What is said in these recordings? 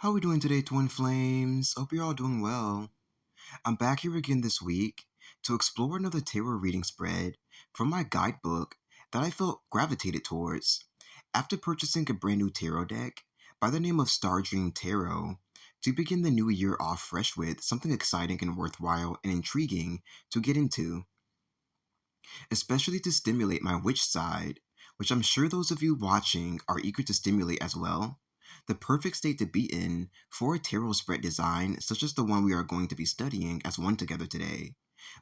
How are we doing today, Twin Flames? Hope you're all doing well. I'm back here again this week to explore another tarot reading spread from my guidebook that I felt gravitated towards after purchasing a brand new tarot deck by the name of Star Dream Tarot to begin the new year off fresh with something exciting and worthwhile and intriguing to get into, especially to stimulate my witch side, which I'm sure those of you watching are eager to stimulate as well. The perfect state to be in for a tarot spread design such as the one we are going to be studying as one together today,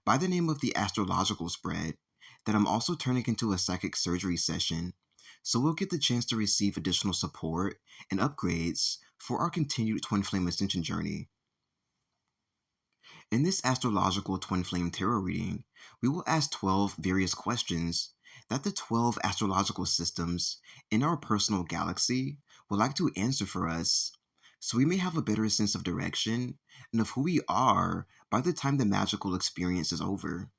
by the name of the Astrological Spread, that I'm also turning into a psychic surgery session, so we'll get the chance to receive additional support and upgrades for our continued Twin Flame Ascension journey. In this astrological twin flame tarot reading, we will ask 12 various questions that the 12 astrological systems in our personal galaxy would like to answer for us, so we may have a better sense of direction and of who we are by the time the magical experience is over.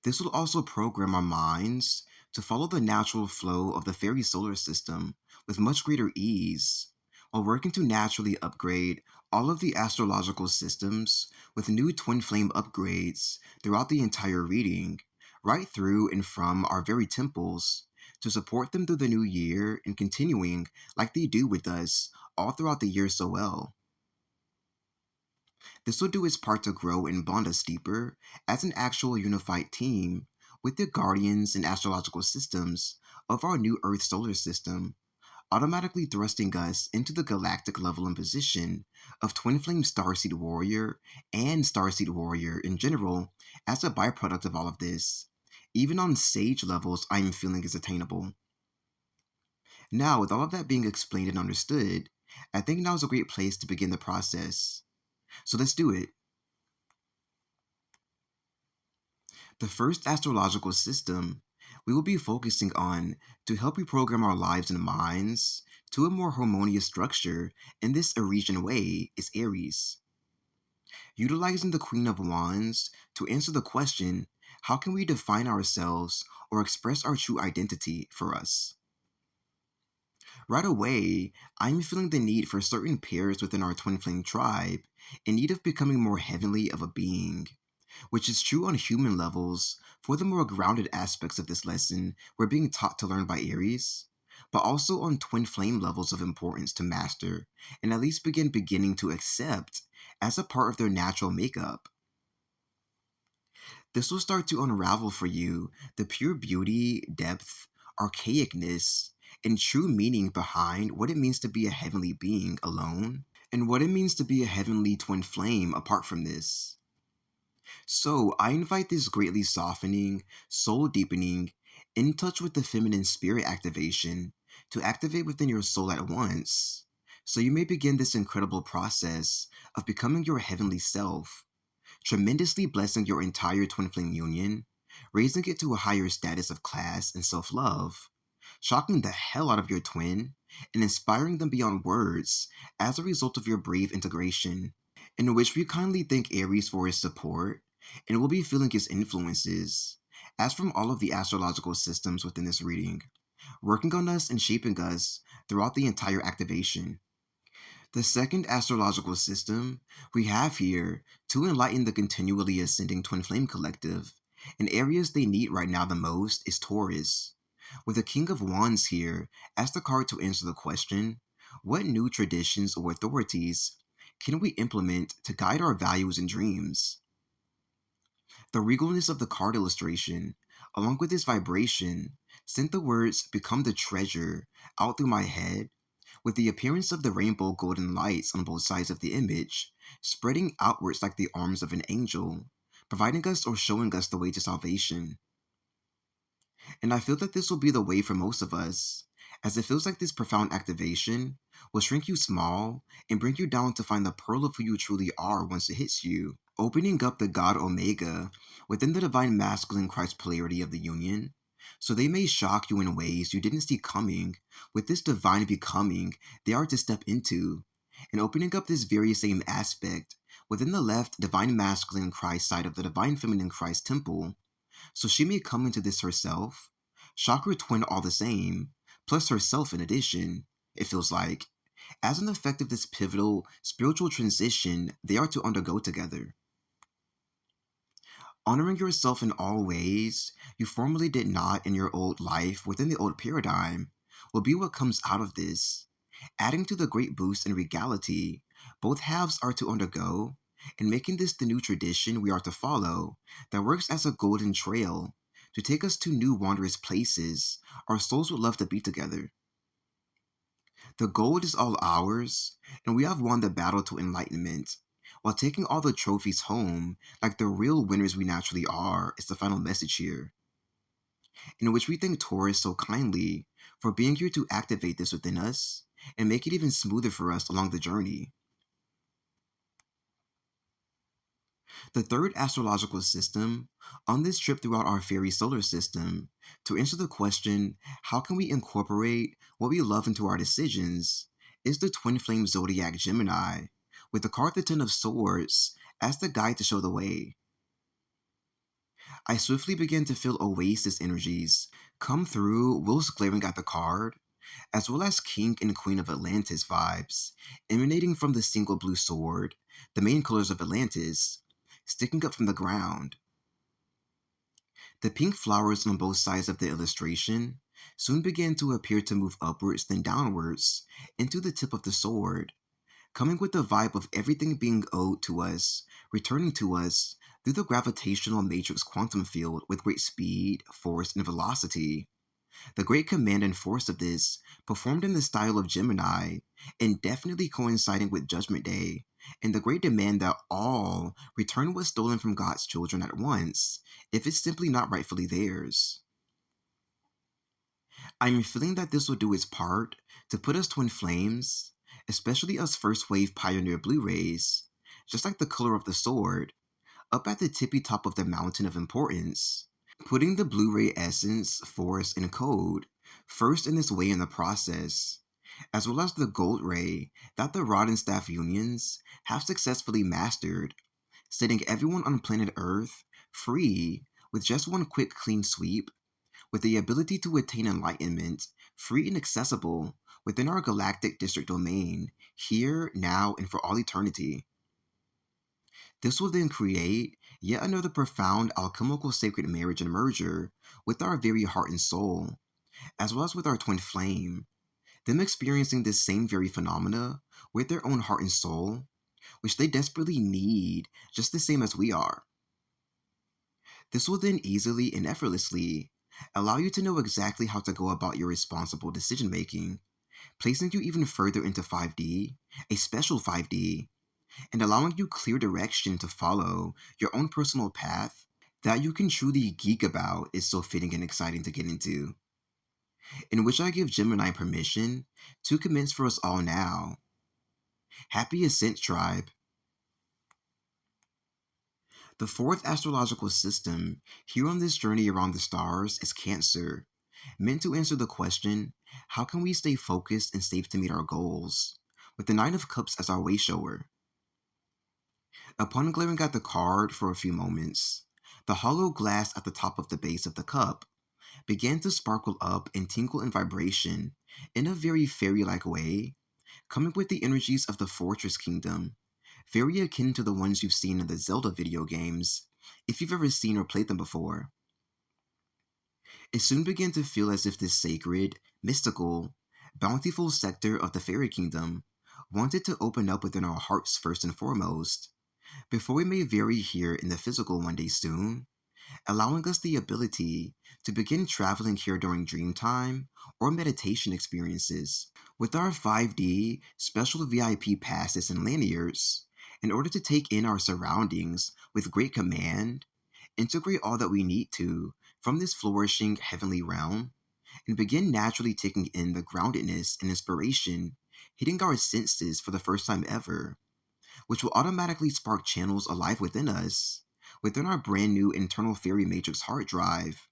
This will also program our minds to follow the natural flow of the fairy solar system with much greater ease, while working to naturally upgrade all of the astrological systems with new twin flame upgrades throughout the entire reading, right through and from our very temples, to support them through the new year and continuing like they do with us all throughout the year so well. This will do its part to grow and bond us deeper as an actual unified team with the guardians and astrological systems of our new Earth solar system, automatically thrusting us into the galactic level and position of Twin Flame Starseed Warrior and Starseed Warrior in general as a byproduct of all of this, even on sage levels I'm feeling is attainable. Now, with all of that being explained and understood, I think now is a great place to begin the process. So let's do it. The first astrological system we will be focusing on to help reprogram our lives and minds to a more harmonious structure in this Arisian way is Aries. Utilizing the Queen of Wands to answer the question, how can we define ourselves or express our true identity for us? Right away, I'm feeling the need for certain pairs within our twin flame tribe in need of becoming more heavenly of a being, which is true on human levels for the more grounded aspects of this lesson we're being taught to learn by Aries, but also on twin flame levels of importance to master and at least beginning to accept as a part of their natural makeup. This will start to unravel for you the pure beauty, depth, archaicness, and true meaning behind what it means to be a heavenly being alone, and what it means to be a heavenly twin flame apart from this. So, I invite this greatly softening, soul deepening, in touch with the feminine spirit activation to activate within your soul at once, so you may begin this incredible process of becoming your heavenly self, tremendously blessing your entire twin flame union, raising it to a higher status of class and self love, shocking the hell out of your twin, and inspiring them beyond words as a result of your brave integration, in which we kindly thank Aries for his support, and will be feeling his influences, as from all of the astrological systems within this reading, working on us and shaping us throughout the entire activation. The second astrological system we have here to enlighten the continually ascending Twin Flame Collective in areas they need right now the most is Taurus, with the King of Wands here as the card to answer the question, what new traditions or authorities can we implement to guide our values and dreams? The regalness of the card illustration, along with its vibration, sent the words become the treasure out through my head, with the appearance of the rainbow golden lights on both sides of the image, spreading outwards like the arms of an angel, providing us or showing us the way to salvation. And I feel that this will be the way for most of us, as it feels like this profound activation will shrink you small and bring you down to find the pearl of who you truly are once it hits you, opening up the God Omega within the divine masculine Christ polarity of the union, so they may shock you in ways you didn't see coming with this divine becoming they are to step into, and opening up this very same aspect within the left divine masculine Christ side of the divine feminine Christ temple, so she may come into this herself, shock her twin all the same, plus herself in addition, it feels like, As an effect of this pivotal spiritual transition they are to undergo together. Honoring yourself in all ways you formerly did not in your old life within the old paradigm will be what comes out of this. Adding to the great boost in regality both halves are to undergo, and making this the new tradition we are to follow that works as a golden trail to take us to new wondrous places our souls would love to be together. The gold is all ours, and we have won the battle to enlightenment, while taking all the trophies home like the real winners we naturally are, is the final message here, in which we thank Taurus so kindly for being here to activate this within us and make it even smoother for us along the journey. The third astrological system on this trip throughout our fairy solar system to answer the question, how can we incorporate what we love into our decisions, is the Twin Flame Zodiac Gemini, with the card the Ten of Swords as the guide to show the way. I swiftly began to feel Oasis energies come through whilst glaring at the card, as well as King and Queen of Atlantis vibes emanating from the single blue sword, the main colors of Atlantis, sticking up from the ground. The pink flowers on both sides of the illustration soon began to appear to move upwards then downwards into the tip of the sword, coming with the vibe of everything being owed to us, returning to us through the gravitational matrix quantum field with great speed, force, and velocity. The great command and force of this, performed in the style of Gemini, and definitely coinciding with Judgment Day, and the great demand that all return what's stolen from God's children at once, if it's simply not rightfully theirs. I'm feeling that this will do its part to put us twin flames, especially us first wave pioneer Blu-rays, just like the color of the sword, up at the tippy top of the mountain of importance, putting the Blu-ray essence, force, and code first in this way in the process, as well as the gold ray that the rod and staff unions have successfully mastered, setting everyone on planet Earth free with just one quick clean sweep, with the ability to attain enlightenment free and accessible within our galactic district domain, here, now, and for all eternity. This will then create yet another profound alchemical sacred marriage and merger with our very heart and soul, as well as with our twin flame, them experiencing this same very phenomena with their own heart and soul, which they desperately need just the same as we are. This will then easily and effortlessly allow you to know exactly how to go about your responsible decision making, placing you even further into 5D, a special 5D, and allowing you clear direction to follow your own personal path that you can truly geek about is so fitting and exciting to get into, in which I give Gemini permission to commence for us all now. Happy Ascent, Tribe. The fourth astrological system here on this journey around the stars is Cancer, meant to answer the question, how can we stay focused and safe to meet our goals, with the Nine of Cups as our way shower. Upon glaring at the card for a few moments, the hollow glass at the top of the base of the cup began to sparkle up and tinkle in vibration in a very fairy-like way, coming with the energies of the Fortress Kingdom, very akin to the ones you've seen in the Zelda video games, if you've ever seen or played them before. It soon began to feel as if this sacred, mystical, bountiful sector of the Fairy Kingdom wanted to open up within our hearts first and foremost, before we may vary here in the physical one day soon, allowing us the ability to begin traveling here during dream time or meditation experiences with our 5D special VIP passes and lanyards in order to take in our surroundings with great command, integrate all that we need to from this flourishing heavenly realm, and begin naturally taking in the groundedness and inspiration hitting our senses for the first time ever, which will automatically spark channels alive within us, within our brand new internal fairy matrix hard drive,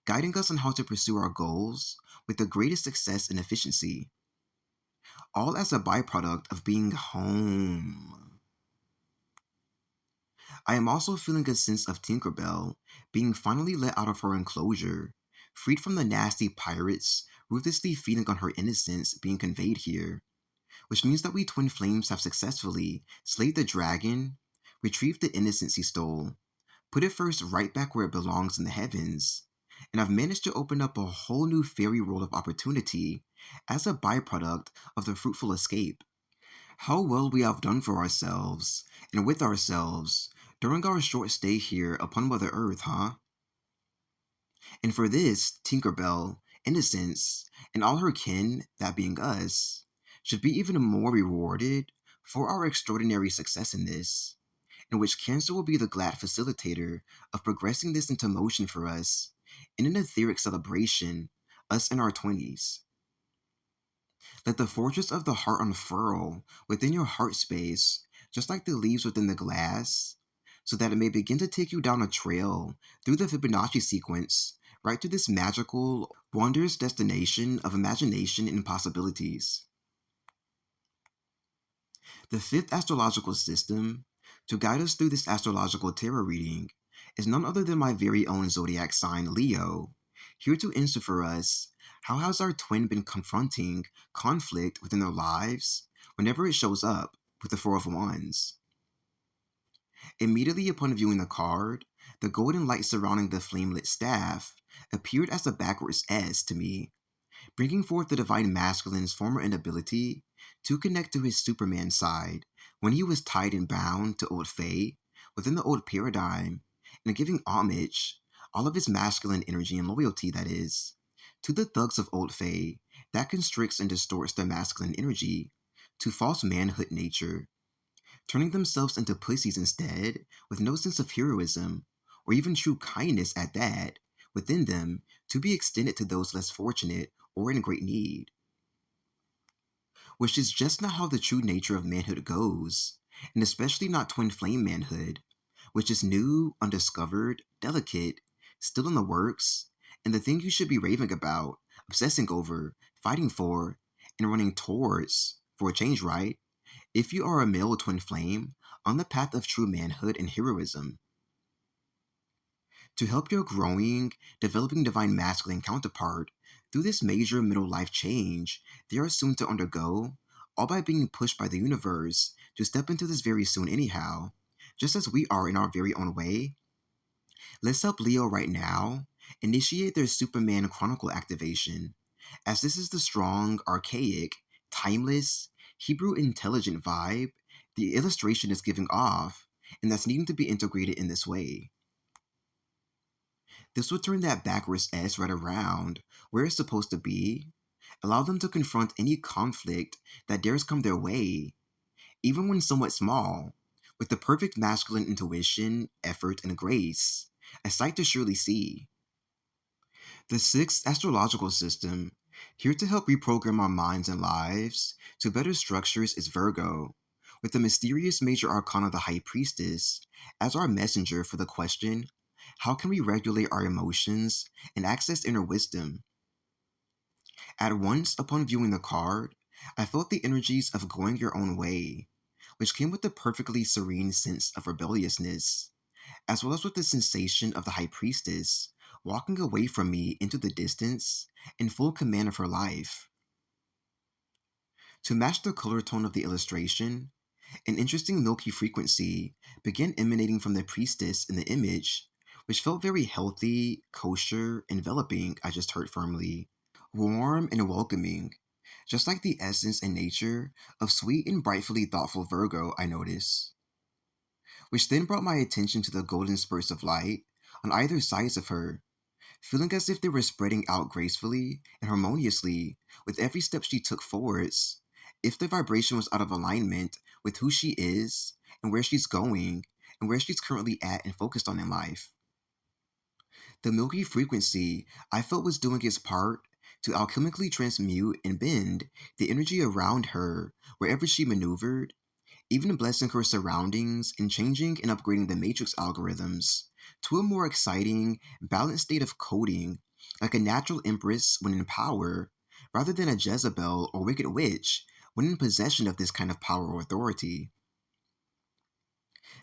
guiding us on how to pursue our goals with the greatest success and efficiency, all as a byproduct of being home. I am also feeling a sense of Tinkerbell being finally let out of her enclosure, freed from the nasty pirates ruthlessly feeding on her innocence being conveyed here, which means that we twin flames have successfully slayed the dragon, retrieved the innocence he stole, put it first right back where it belongs in the heavens, and I've managed to open up a whole new fairy world of opportunity as a byproduct of the fruitful escape. How well we have done for ourselves and with ourselves during our short stay here upon Mother Earth, huh? And for this, Tinkerbell, Innocence, and all her kin, that being us, should be even more rewarded for our extraordinary success in this, in which Cancer will be the glad facilitator of progressing this into motion for us in an etheric celebration, us in our 20s. Let the fortress of the heart unfurl within your heart space, just like the leaves within the glass, so that it may begin to take you down a trail through the Fibonacci sequence right to this magical, wondrous destination of imagination and possibilities. The fifth astrological system, to guide us through this astrological tarot reading, is none other than my very own zodiac sign, Leo, here to answer for us how has our twin been confronting conflict within their lives whenever it shows up with the Four of Wands. Immediately upon viewing the card, the golden light surrounding the flame-lit staff appeared as a backwards S to me, bringing forth the divine masculine's former inability to connect to his Superman side when he was tied and bound to old Fae within the old paradigm, and giving homage, all of his masculine energy and loyalty, that is, to the thugs of old Fae that constricts and distorts their masculine energy to false manhood nature, turning themselves into pussies instead with no sense of heroism or even true kindness at that within them to be extended to those less fortunate or in great need. Which is just not how the true nature of manhood goes, and especially not twin flame manhood, which is new, undiscovered, delicate, still in the works, and the thing you should be raving about, obsessing over, fighting for, and running towards, for a change, right? If you are a male twin flame on the path of true manhood and heroism. To help your growing, developing divine masculine counterpart through this major middle life change they are soon to undergo, all by being pushed by the universe to step into this very soon anyhow, just as we are in our very own way. Let's help Leo right now initiate their Superman Chronicle activation, as this is the strong, archaic, timeless, Hebrew intelligent vibe the illustration is giving off, and that's needing to be integrated in this way. This will turn that backwards S right around where it's supposed to be, allow them to confront any conflict that dares come their way, even when somewhat small, with the perfect masculine intuition, effort, and grace, a sight to surely see. The sixth astrological system, here to help reprogram our minds and lives to better structures, is Virgo, with the mysterious major arcana, the High Priestess, as our messenger for the question, how can we regulate our emotions and access inner wisdom? At once, upon viewing the card, I felt the energies of going your own way, which came with the perfectly serene sense of rebelliousness, as well as with the sensation of the High Priestess walking away from me into the distance in full command of her life. To match the color tone of the illustration, an interesting milky frequency began emanating from the priestess in the image, which felt very healthy, kosher, enveloping, I just heard firmly, warm and welcoming, just like the essence and nature of sweet and brightfully thoughtful Virgo, I notice. Which then brought my attention to the golden spurts of light on either sides of her, feeling as if they were spreading out gracefully and harmoniously with every step she took forwards, if the vibration was out of alignment with who she is and where she's going and where she's currently at and focused on in life. The milky frequency I felt was doing its part to alchemically transmute and bend the energy around her wherever she maneuvered, even blessing her surroundings and changing and upgrading the matrix algorithms to a more exciting, balanced state of coding, like a natural empress when in power, rather than a Jezebel or wicked witch when in possession of this kind of power or authority.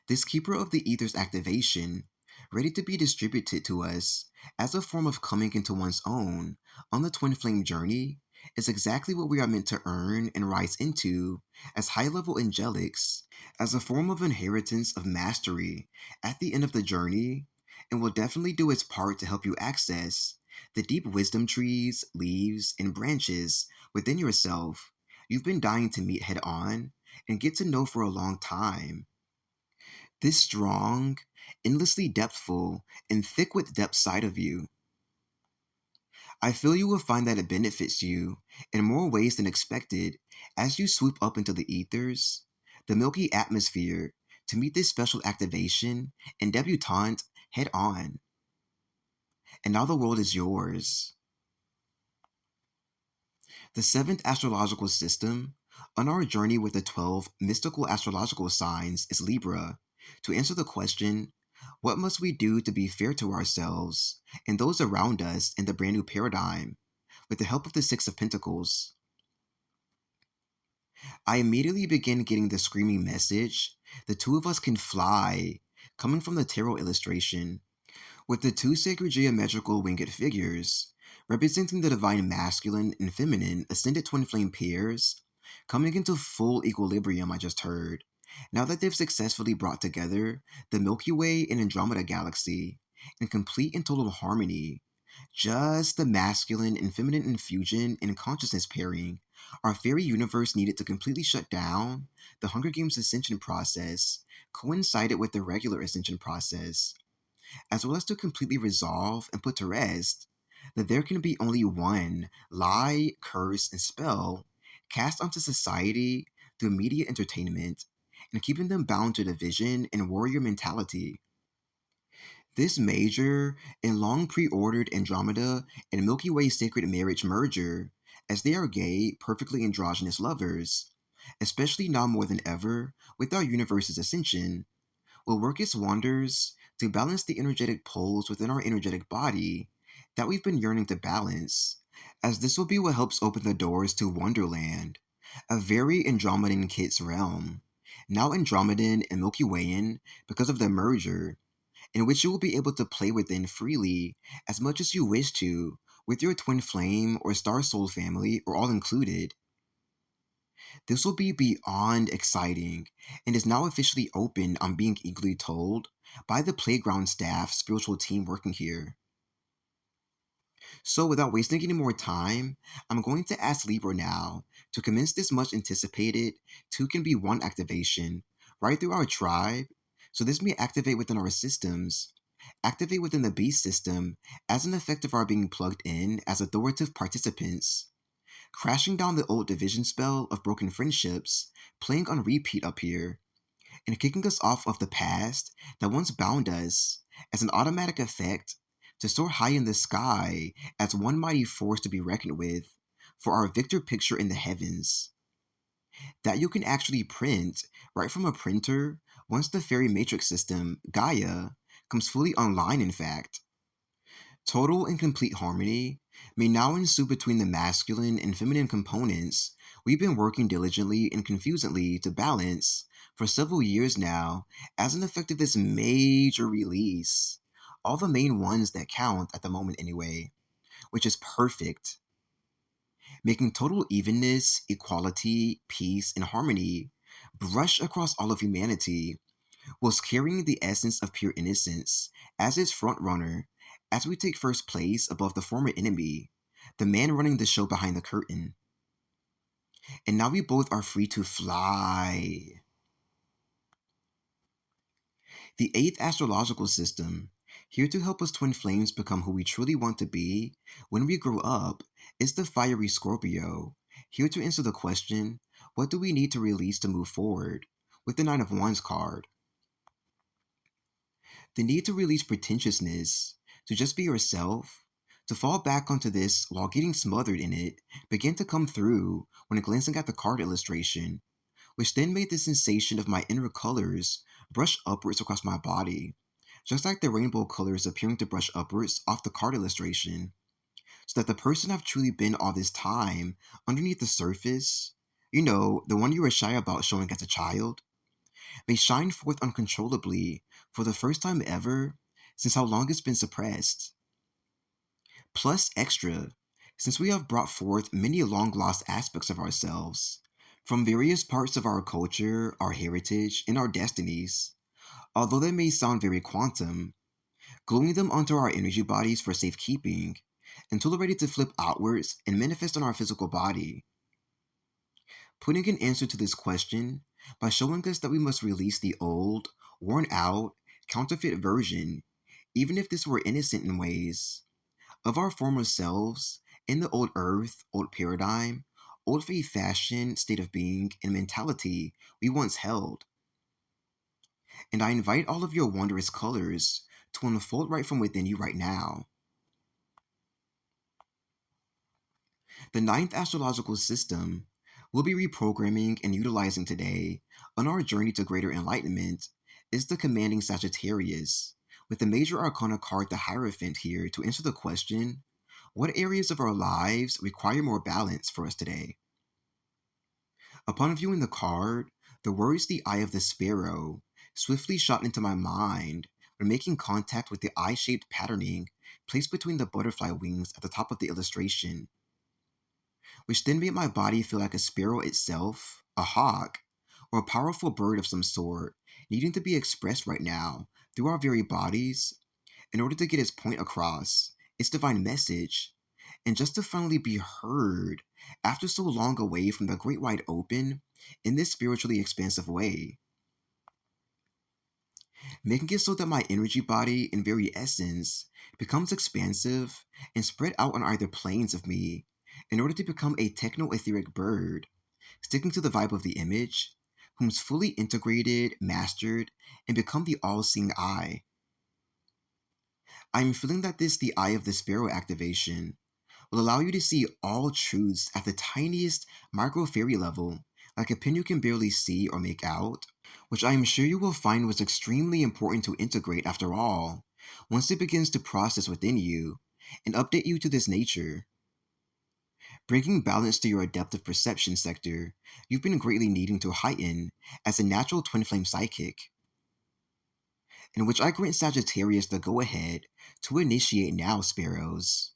This keeper of the ether's activation, ready to be distributed to us as a form of coming into one's own on the twin flame journey, is exactly what we are meant to earn and rise into as high-level angelics, as a form of inheritance of mastery at the end of the journey, and will definitely do its part to help you access the deep wisdom trees, leaves, and branches within yourself you've been dying to meet head on and get to know for a long time. This strong, endlessly depthful, and thick with depth side of you, I feel you will find that it benefits you in more ways than expected as you swoop up into the ethers, the milky atmosphere, to meet this special activation and debutante head on. And now the world is yours. The seventh astrological system on our journey with the 12 mystical astrological signs is Libra. To answer the question, what must we do to be fair to ourselves and those around us in the brand new paradigm? With the help of the Six of Pentacles, I immediately begin getting the screaming message: the two of us can fly, coming from the tarot illustration, with the two sacred geometrical winged figures, representing the divine masculine and feminine ascended twin flame pairs, coming into full equilibrium, I just heard, now that they've successfully brought together the Milky Way and Andromeda galaxy in complete and total harmony. Just the masculine and feminine infusion and consciousness pairing our fairy universe needed to completely shut down the Hunger Games ascension process coincided with the regular ascension process, as well as to completely resolve and put to rest that there can be only one lie, curse, and spell cast onto society through media entertainment and keeping them bound to division and warrior mentality. This major and long pre ordered Andromeda and Milky Way sacred marriage merger, as they are gay, perfectly androgynous lovers, especially now more than ever with our universe's ascension, will work its wonders to balance the energetic poles within our energetic body that we've been yearning to balance, as this will be what helps open the doors to Wonderland, a very Andromedan kid's realm, now Andromedan and Milky Wayan because of the merger, in which you will be able to play within freely as much as you wish to with your twin flame or star soul family or all included. This will be beyond exciting and is now officially open, I'm being eagerly told, by the playground staff spiritual team working here. So without wasting any more time, I'm going to ask Libra now to commence this much anticipated 2 can be 1 activation right through our tribe. So this may activate within our systems, activate within the beast system as an effect of our being plugged in as authoritative participants, crashing down the old division spell of broken friendships, playing on repeat up here, and kicking us off of the past that once bound us as an automatic effect to soar high in the sky as one mighty force to be reckoned with for our victor picture in the heavens. That you can actually print right from a printer once the fairy matrix system, Gaia, comes fully online, in fact. Total and complete harmony may now ensue between the masculine and feminine components we've been working diligently and confusedly to balance for several years now as an effect of this major release. All the main ones that count at the moment, anyway, which is perfect, making total evenness, equality, peace, and harmony brush across all of humanity, whilst carrying the essence of pure innocence as its frontrunner as we take first place above the former enemy, the man running the show behind the curtain. And now we both are free to fly. The eighth astrological system, here to help us twin flames become who we truly want to be when we grow up, is the fiery Scorpio, here to answer the question, what do we need to release to move forward, with the Nine of Wands card. The need to release pretentiousness, to just be yourself, to fall back onto this while getting smothered in it, began to come through when glancing at the card illustration, which then made the sensation of my inner colors brush upwards across my body, just like the rainbow colors appearing to brush upwards off the card illustration, so that the person I've truly been all this time underneath the surface, the one you were shy about showing as a child, may shine forth uncontrollably for the first time ever since how long it's been suppressed. Plus extra, since we have brought forth many long lost aspects of ourselves, from various parts of our culture, our heritage, and our destinies. Although they may sound very quantum, gluing them onto our energy bodies for safekeeping until they're ready to flip outwards and manifest on our physical body. Putting an answer to this question by showing us that we must release the old, worn out, counterfeit version, even if this were innocent in ways, of our former selves in the old earth, old paradigm, old faith fashion, state of being, and mentality we once held. And I invite all of your wondrous colors to unfold right from within you right now. The ninth astrological system we'll be reprogramming and utilizing today on our journey to greater enlightenment is the commanding Sagittarius, with the major arcana card, the Hierophant, here to answer the question, what areas of our lives require more balance for us today? Upon viewing the card, the words "the eye of the sparrow" swiftly shot into my mind when making contact with the eye shaped patterning placed between the butterfly wings at the top of the illustration, which then made my body feel like a sparrow itself, a hawk, or a powerful bird of some sort, needing to be expressed right now through our very bodies in order to get its point across, its divine message, and just to finally be heard after so long away from the great wide open in this spiritually expansive way, making it so that my energy body, in very essence, becomes expansive and spread out on either planes of me in order to become a techno-etheric bird, sticking to the vibe of the image, whom's fully integrated, mastered, and become the all-seeing eye. I'm feeling that this the eye of the sparrow activation will allow you to see all truths at the tiniest micro fairy level, like a pin you can barely see or make out, which I am sure you will find was extremely important to integrate after all, once it begins to process within you and update you to this nature. Bringing balance to your adaptive perception sector, you've been greatly needing to heighten as a natural twin flame psychic, in which I grant Sagittarius the go ahead to initiate now, Sparrows.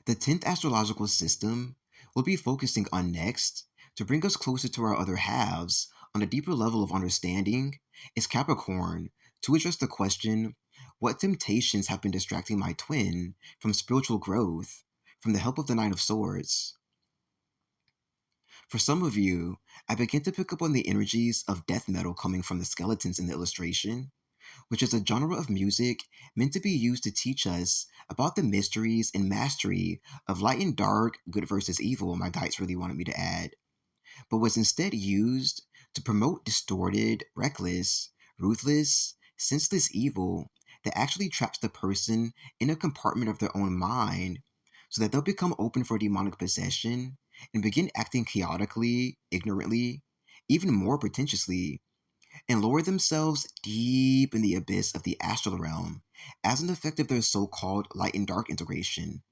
The 10th astrological system we'll be focusing on next to bring us closer to our other halves on a deeper level of understanding is Capricorn, to address the question, what temptations have been distracting my twin from spiritual growth, from the help of the Nine of Swords? For some of you, I begin to pick up on the energies of death metal coming from the skeletons in the illustration, which is a genre of music meant to be used to teach us about the mysteries and mastery of light and dark, good versus evil, my guides really wanted me to add, but was instead used to promote distorted, reckless, ruthless, senseless evil that actually traps the person in a compartment of their own mind so that they'll become open for demonic possession and begin acting chaotically, ignorantly, even more pretentiously, and lower themselves deep in the abyss of the astral realm as an effect of their so called light and dark integration.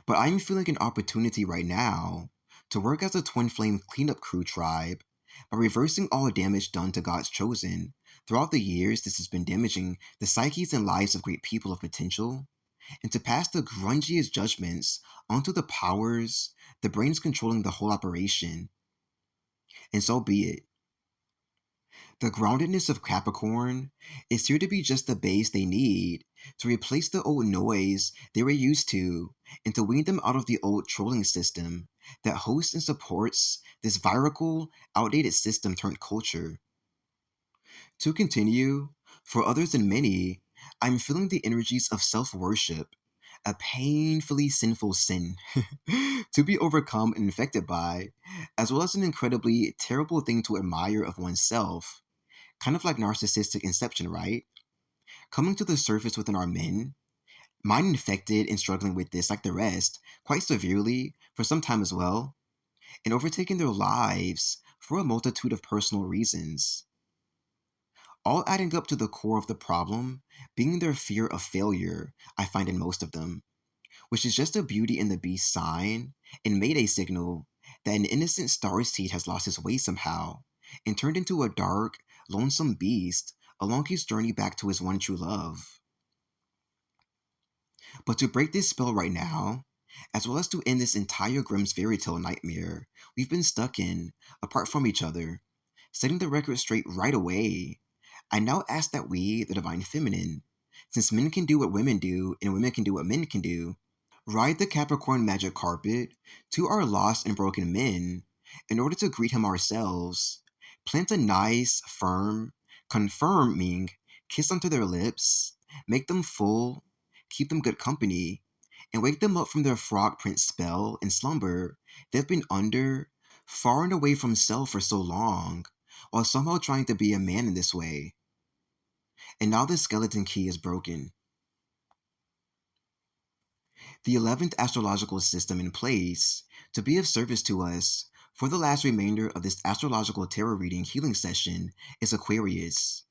But I'm feeling an opportunity right now to work as a twin flame cleanup crew tribe by reversing all damage done to God's chosen. Throughout the years, this has been damaging the psyches and lives of great people of potential, and to pass the grungiest judgments onto the powers, the brains controlling the whole operation. And so be it. The groundedness of Capricorn is here to be just the base they need to replace the old noise they were used to and to wean them out of the old trolling system that hosts and supports this viral, outdated system turned culture. To continue, for others and many, I'm feeling the energies of self worship, a painfully sinful sin to be overcome and infected by, as well as an incredibly terrible thing to admire of oneself. Kind of like narcissistic inception, right? Coming to the surface within our men, mine infected and struggling with this like the rest, quite severely for some time as well, and overtaking their lives for a multitude of personal reasons. All adding up to the core of the problem being their fear of failure, I find in most of them, which is just a Beauty and the Beast sign and mayday signal that an innocent star seed has lost his way somehow and turned into a dark, lonesome beast along his journey back to his one true love. But to break this spell right now, as well as to end this entire Grimm's fairy tale nightmare we've been stuck in, apart from each other, setting the record straight right away, I now ask that we, the Divine Feminine, since men can do what women do and women can do what men can do, ride the Capricorn magic carpet to our lost and broken men in order to greet him ourselves, plant a nice, firm, confirming kiss onto their lips, make them full, keep them good company, and wake them up from their frog prince spell and slumber they've been under, far and away from self for so long, while somehow trying to be a man in this way. And now the skeleton key is broken. The 11th astrological system in place to be of service to us for the last remainder of this astrological tarot reading healing session is Aquarius.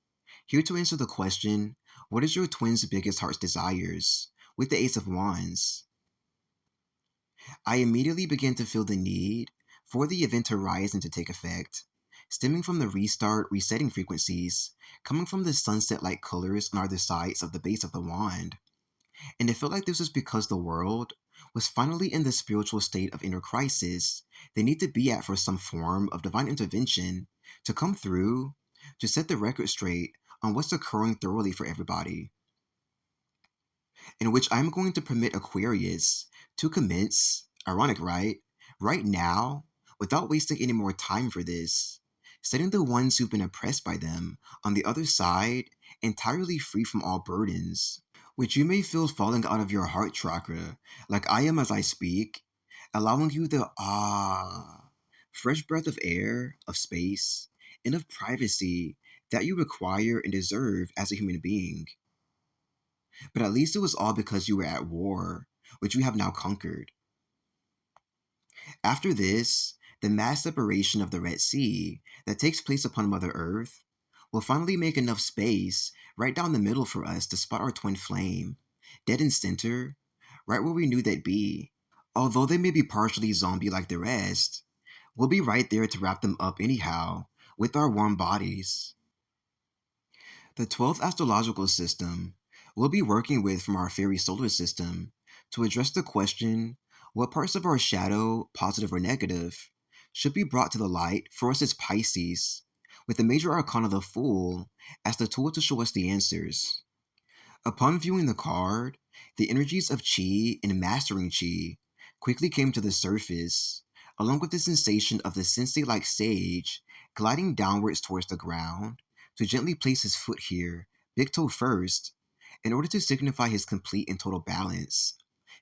Here to answer the question, what is your twin's biggest heart's desires? With the Ace of Wands. I immediately began to feel the need for the event horizon to take effect, stemming from the resetting frequencies coming from the sunset-like colors on either sides of the base of the wand. And it felt like this was because the world was finally in the spiritual state of inner crisis they need to be at for some form of divine intervention to come through to set the record straight on what's occurring thoroughly for everybody. In which I'm going to permit Aquarius to commence, ironic, right? Right now, without wasting any more time for this, setting the ones who've been oppressed by them on the other side entirely free from all burdens, which you may feel falling out of your heart chakra, like I am as I speak, allowing you the fresh breath of air, of space, and of privacy that you require and deserve as a human being. But at least it was all because you were at war, which you have now conquered. After this, the mass separation of the Red Sea that takes place upon Mother Earth will finally make enough space right down the middle for us to spot our twin flame, dead in center, right where we knew they'd be. Although they may be partially zombie like the rest, we'll be right there to wrap them up anyhow, with our warm bodies. The 12th astrological system we'll be working with from our fairy solar system to address the question what parts of our shadow, positive or negative, should be brought to the light for us as Pisces, with the major arcana the Fool as the tool to show us the answers. Upon viewing the card, the energies of Chi and mastering Chi quickly came to the surface, along with the sensation of the sensei-like sage gliding downwards towards the ground to gently place his foot here, big toe first, in order to signify his complete and total balance,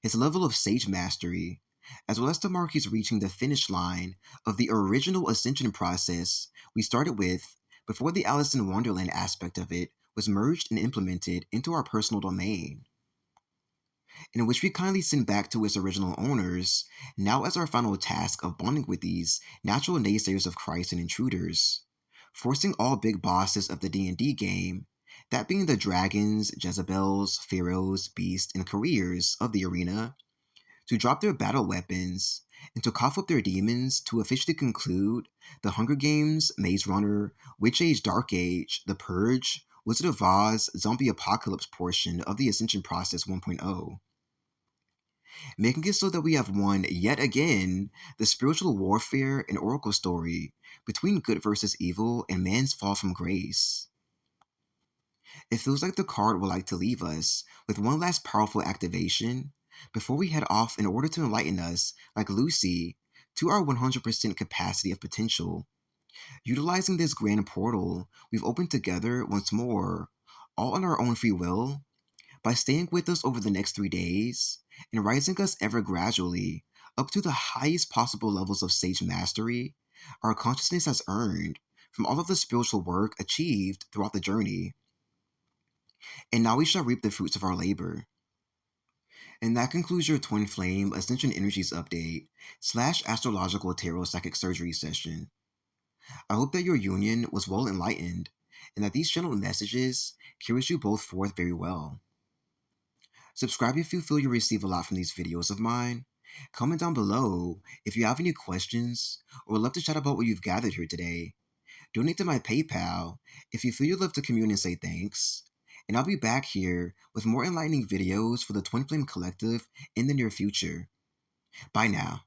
his level of sage mastery, as well as to mark his reaching the finish line of the original ascension process we started with before the Alice in Wonderland aspect of it was merged and implemented into our personal domain, in which we kindly send back to its original owners, now as our final task of bonding with these natural naysayers of Christ and intruders, forcing all big bosses of the D&D game, that being the dragons, Jezebels, pharaohs, beasts, and careers of the arena, to drop their battle weapons and to cough up their demons to officially conclude the Hunger Games, Maze Runner, Witch Age, Dark Age, The Purge, Wizard of Oz, Zombie Apocalypse portion of the Ascension Process 1.0, making it so that we have won, yet again, the spiritual warfare and oracle story between good versus evil and man's fall from grace. It feels like the card would like to leave us with one last powerful activation before we head off in order to enlighten us, like Lucy, to our 100% capacity of potential, utilizing this grand portal we've opened together once more, all on our own free will, by staying with us over the next 3 days and rising us ever gradually up to the highest possible levels of sage mastery our consciousness has earned from all of the spiritual work achieved throughout the journey. And now we shall reap the fruits of our labor. And that concludes your Twin Flame Ascension Energies update / astrological tarot psychic surgery session. I hope that your union was well enlightened and that these gentle messages carries you both forth very well. Subscribe if you feel you receive a lot from these videos of mine. Comment down below if you have any questions or would love to chat about what you've gathered here today. Donate to my PayPal if you feel you'd love to commune and say thanks. and I'll be back here with more enlightening videos for the Twin Flame Collective in the near future. Bye now.